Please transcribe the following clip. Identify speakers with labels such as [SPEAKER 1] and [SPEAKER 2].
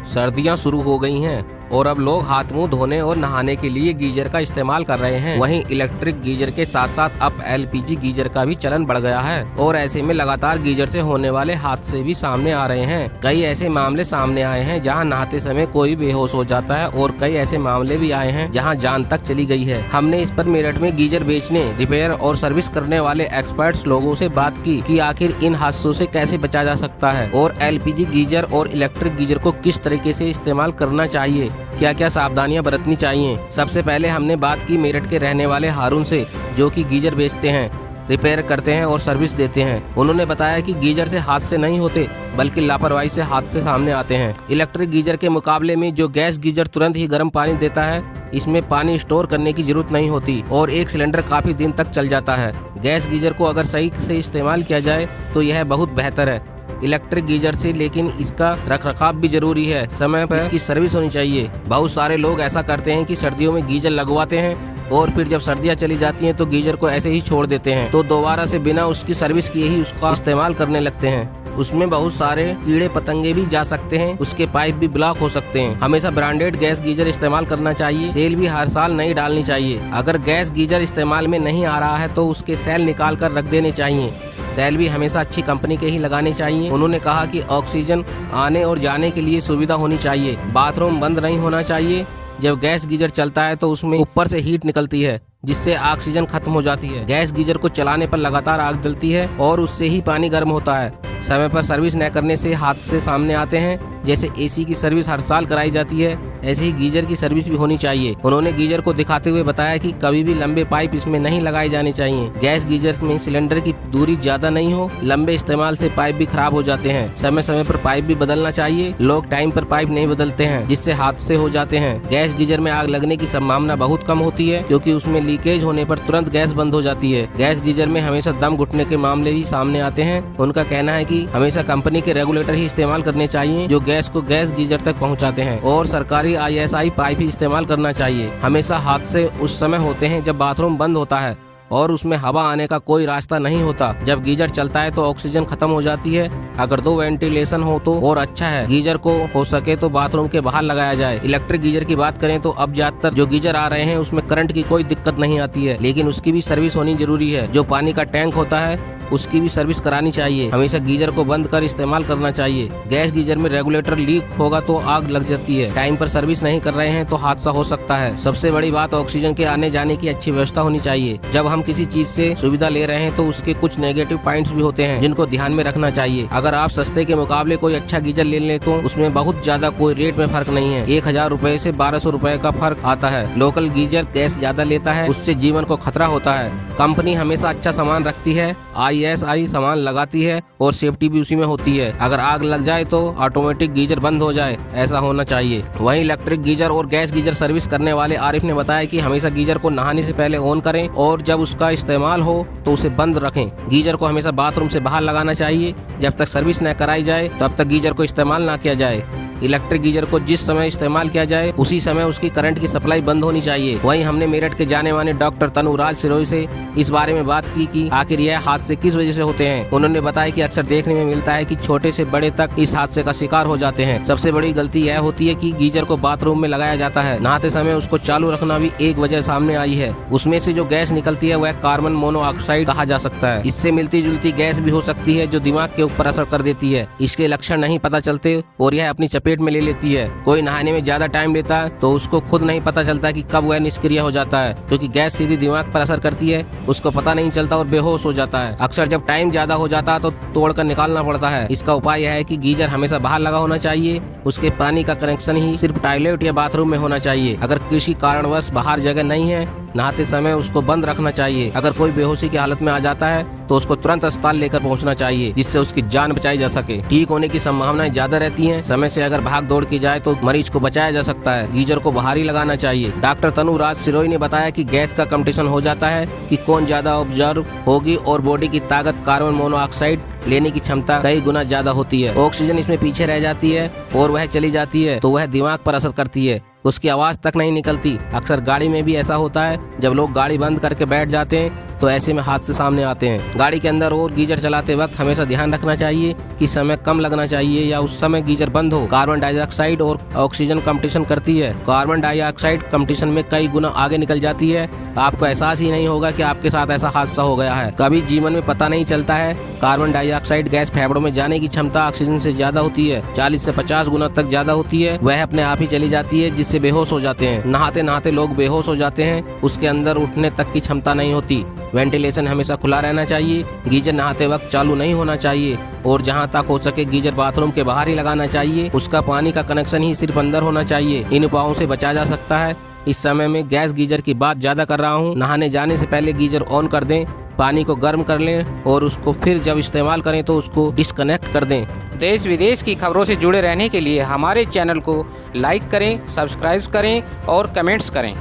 [SPEAKER 1] सर्दियां शुरू हो गई हैं और अब लोग हाथ मुंह धोने और नहाने के लिए गीजर का इस्तेमाल कर रहे हैं। वहीं इलेक्ट्रिक गीजर के साथ साथ अब एलपीजी गीजर का भी चलन बढ़ गया है और ऐसे में लगातार गीजर से होने वाले हादसे भी सामने आ रहे हैं। कई ऐसे मामले सामने आए हैं जहां नहाते समय कोई बेहोश हो जाता है और कई ऐसे मामले भी आए हैं जहां जान तक चली गई है। हमने इस पर मेरठ में गीजर बेचने, रिपेयर और सर्विस करने वाले एक्सपर्ट्स लोगों से बात की कि आखिर इन हादसों से कैसे बचा जा सकता है और एलपीजी गीजर और इलेक्ट्रिक गीजर को किस तरीके से इस्तेमाल करना चाहिए, क्या क्या सावधानियां बरतनी चाहिए। सबसे पहले हमने बात की मेरठ के रहने वाले हारून से, जो कि गीजर बेचते हैं, रिपेयर करते हैं और सर्विस देते हैं। उन्होंने बताया कि गीजर से हादसे नहीं होते बल्कि लापरवाही से हादसे सामने आते हैं। इलेक्ट्रिक गीजर के मुकाबले में जो गैस गीजर तुरंत ही गर्म पानी देता है, इसमें पानी स्टोर करने की जरूरत नहीं होती और एक सिलेंडर काफी दिन तक चल जाता है। गैस गीजर को अगर सही से इस्तेमाल किया जाए तो यह बहुत बेहतर है इलेक्ट्रिक गीजर से, लेकिन इसका रखरखाव भी जरूरी है। समय पर इसकी सर्विस होनी चाहिए। बहुत सारे लोग ऐसा करते हैं कि सर्दियों में गीजर लगवाते हैं और फिर जब सर्दियां चली जाती हैं तो गीजर को ऐसे ही छोड़ देते हैं, तो दोबारा से बिना उसकी सर्विस किए ही उसका इस्तेमाल करने लगते हैं। उसमें बहुत सारे कीड़े पतंगे भी जा सकते हैं, उसके पाइप भी ब्लॉक हो सकते हैं। हमेशा ब्रांडेड गैस गीजर इस्तेमाल करना चाहिए। सेल भी हर साल नहीं डालनी चाहिए। अगर गैस गीजर इस्तेमाल में नहीं आ रहा है तो उसके सेल निकाल कर रख देने चाहिए। सेल भी हमेशा अच्छी कंपनी के ही लगाने चाहिए। उन्होंने कहा कि ऑक्सीजन आने और जाने के लिए सुविधा होनी चाहिए। बाथरूम बंद नहीं होना चाहिए। जब गैस गीजर चलता है तो उसमें ऊपर से हीट निकलती है जिससे ऑक्सीजन खत्म हो जाती है। गैस गीजर को चलाने पर लगातार आग जलती है और उससे ही पानी गर्म होता है। समय पर सर्विस न करने से हादसे सामने आते हैं। जैसे एसी की सर्विस हर साल कराई जाती है, ऐसे ही गीजर की सर्विस भी होनी चाहिए। उन्होंने गीजर को दिखाते हुए बताया कि कभी भी लंबे पाइप इसमें नहीं लगाए जाने चाहिए। गैस गीजर में सिलेंडर की दूरी ज्यादा नहीं हो, लंबे इस्तेमाल से पाइप भी खराब हो जाते हैं। समय समय पर पाइप भी बदलना चाहिए। लोग टाइम पर पाइप नहीं बदलते हैं जिससे हादसे हो जाते हैं। गैस गीजर में आग लगने की संभावना बहुत कम होती है क्योंकि उसमें लीकेज होने पर तुरंत गैस बंद हो जाती है। गैस गीजर में हमेशा दम घुटने के मामले भी सामने आते हैं। उनका कहना है कि हमेशा कंपनी के रेगुलेटर ही इस्तेमाल करने चाहिए जो गैस को गैस गीजर तक पहुंचाते हैं और सरकारी ISI पाइप ही इस्तेमाल करना चाहिए। हमेशा हादसे उस समय होते हैं जब बाथरूम बंद होता है और उसमें हवा आने का कोई रास्ता नहीं होता। जब गीजर चलता है तो ऑक्सीजन खत्म हो जाती है। अगर 2 वेंटिलेशन हो तो और अच्छा है। गीजर को हो सके तो बाथरूम के बाहर लगाया जाए। इलेक्ट्रिक गीजर की बात करें तो अब ज्यादातर जो गीजर आ रहे हैं उसमें करंट की कोई दिक्कत नहीं आती है, लेकिन उसकी भी सर्विस होनी जरूरी है। जो पानी का टैंक होता है उसकी भी सर्विस करानी चाहिए। हमेशा गीजर को बंद कर इस्तेमाल करना चाहिए। गैस गीजर में रेगुलेटर लीक होगा तो आग लग जाती है। टाइम पर सर्विस नहीं कर रहे हैं तो हादसा हो सकता है। सबसे बड़ी बात ऑक्सीजन के आने जाने की अच्छी व्यवस्था होनी चाहिए। जब हम किसी चीज से सुविधा ले रहे हैं तो उसके कुछ नेगेटिव पॉइंट्स भी होते हैं जिनको ध्यान में रखना चाहिए। अगर आप सस्ते के मुकाबले कोई अच्छा गीजर ले लें तो उसमें बहुत ज्यादा कोई रेट में फर्क नहीं है। 1000 रुपए से 1200 रुपए का फर्क आता है। लोकल गीजर गैस ज्यादा लेता है, उससे जीवन को खतरा होता है। कंपनी हमेशा अच्छा सामान रखती है, ISI सामान लगाती है और सेफ्टी भी उसी में होती है। अगर आग लग जाए तो ऑटोमेटिक गीजर बंद हो जाए, ऐसा होना चाहिए। वहीं इलेक्ट्रिक गीजर और गैस गीजर सर्विस करने वाले आरिफ ने बताया कि हमेशा गीजर को नहाने से पहले ऑन करें और जब उसका इस्तेमाल हो तो उसे बंद रखें। गीजर को हमेशा बाथरूम से बाहर लगाना चाहिए। जब तक सर्विस न कराई जाए तब तक गीजर को इस्तेमाल न किया जाए। इलेक्ट्रिक गीजर को जिस समय इस्तेमाल किया जाए उसी समय उसकी करंट की सप्लाई बंद होनी चाहिए। वहीं हमने मेरठ के जाने माने डॉक्टर तनुराज सिरोही से इस बारे में बात की कि आखिर यह हादसे किस वजह से होते हैं। उन्होंने बताया कि अक्सर देखने में मिलता है कि छोटे से बड़े तक इस हादसे का शिकार हो जाते हैं। सबसे बड़ी गलती यह होती है कि गीजर को बाथरूम में लगाया जाता है। नहाते समय उसको चालू रखना भी एक वजह सामने आई है। उसमें से जो गैस निकलती है वह कार्बन मोनोऑक्साइड कहा जा सकता है। इससे मिलती जुलती गैस भी हो सकती है जो दिमाग के ऊपर असर कर देती है। इसके लक्षण नहीं पता चलते और यह अपनी चपेट में ले लेती है। कोई नहाने में ज्यादा टाइम लेता है तो उसको खुद नहीं पता चलता कि कब वह निष्क्रिय हो जाता है, क्योंकि गैस सीधी दिमाग पर असर करती है, उसको पता नहीं चलता और बेहोश हो जाता है। अक्सर जब टाइम ज्यादा हो जाता है तो तोड़कर निकालना पड़ता है। इसका उपाय यह है कि गीजर हमेशा बाहर लगा होना चाहिए। उसके पानी का कनेक्शन ही सिर्फ टॉयलेट या बाथरूम में होना चाहिए। अगर किसी कारणवश बाहर जगह नहीं है, नहाते समय उसको बंद रखना चाहिए। अगर कोई बेहोशी की हालत में आ जाता है तो उसको तुरंत अस्पताल लेकर पहुंचना चाहिए जिससे उसकी जान बचाई जा सके। ठीक होने की संभावनाएं ज्यादा रहती हैं। समय से अगर भाग दौड़ की जाए तो मरीज को बचाया जा सकता है। गीजर को बाहर ही लगाना चाहिए। डॉक्टर तनुराज सिरोही ने बताया कि गैस का कंपटीशन हो जाता है कि कौन ज्यादा ऑब्जर्व होगी और बॉडी की ताकत कार्बन मोनोऑक्साइड लेने की क्षमता कई गुना ज्यादा होती है। ऑक्सीजन इसमें पीछे रह जाती है और वह चली जाती है तो वह दिमाग पर असर करती है। उसकी आवाज तक नहीं निकलती। अक्सर गाड़ी में भी ऐसा होता है। जब लोग गाड़ी बंद करके बैठ जाते हैं तो ऐसे में हादसे सामने आते हैं। गाड़ी के अंदर और गीजर चलाते वक्त हमेशा ध्यान रखना चाहिए कि समय कम लगना चाहिए या उस समय गीजर बंद हो। कार्बन डाइऑक्साइड और ऑक्सीजन कंपटीशन करती है। कार्बन डाइऑक्साइड कंपटीशन में कई गुना आगे निकल जाती है। आपको एहसास ही नहीं होगा कि आपके साथ ऐसा हादसा हो गया है। कभी जीवन में पता नहीं चलता है। कार्बन डाइऑक्साइड गैस फेफड़ों में जाने की क्षमता ऑक्सीजन से ज्यादा होती है, 40 से 50 गुना तक ज्यादा होती है। वह अपने आप ही चली जाती है, जिससे बेहोश हो जाते हैं। नहाते नहाते लोग बेहोश हो जाते हैं, उसके अंदर उठने तक की क्षमता नहीं होती। वेंटिलेशन हमेशा खुला रहना चाहिए। गीजर नहाते वक्त चालू नहीं होना चाहिए और जहां तक हो सके गीजर बाथरूम के बाहर ही लगाना चाहिए। उसका पानी का कनेक्शन ही सिर्फ अंदर होना चाहिए। इन उपायों से बचा जा सकता है। इस समय में गैस गीजर की बात ज्यादा कर रहा हूँ। नहाने जाने से पहले गीजर ऑन कर दें, पानी को गर्म कर लें और उसको फिर जब इस्तेमाल करें तो उसको डिस्कनेक्ट कर दें।
[SPEAKER 2] देश विदेश की खबरों से जुड़े रहने के लिए हमारे चैनल को लाइक करें, सब्सक्राइब करें और कमेंट्स करें।